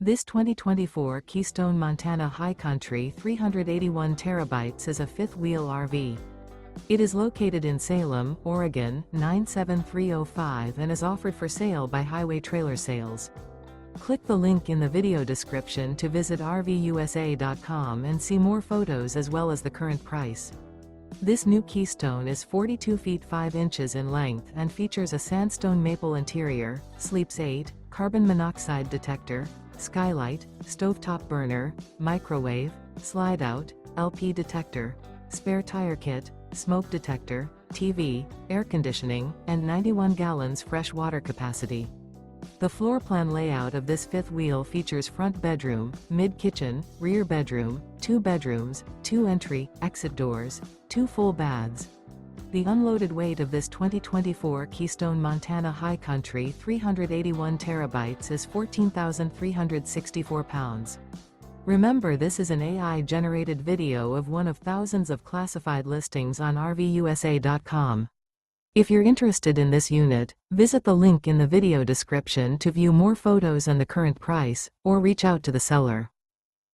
This 2024 Keystone Montana High Country 381 terabytes is a fifth-wheel RV. It is located in Salem, Oregon, 97305 and is offered for sale by Highway Trailer Sales. Click the link in the video description to visit RVUSA.com and see more photos as well as the current price. This new Keystone is 42 feet 5 inches in length and features a sandstone maple interior, sleeps 8, carbon monoxide detector, skylight, stovetop burner, microwave, slide-out, LP detector, spare tire kit, smoke detector, TV, air conditioning, and 91 gallons fresh water capacity. The floor plan layout of this fifth wheel features front bedroom, mid-kitchen, rear bedroom, 2 bedrooms, 2 entry/exit doors, 2 full baths. The unloaded weight of this 2024 Keystone Montana High Country 381 terabytes is 14,364 pounds. Remember, this is an AI-generated video of one of thousands of classified listings on RVUSA.com. If you're interested in this unit, visit the link in the video description to view more photos and the current price, or reach out to the seller.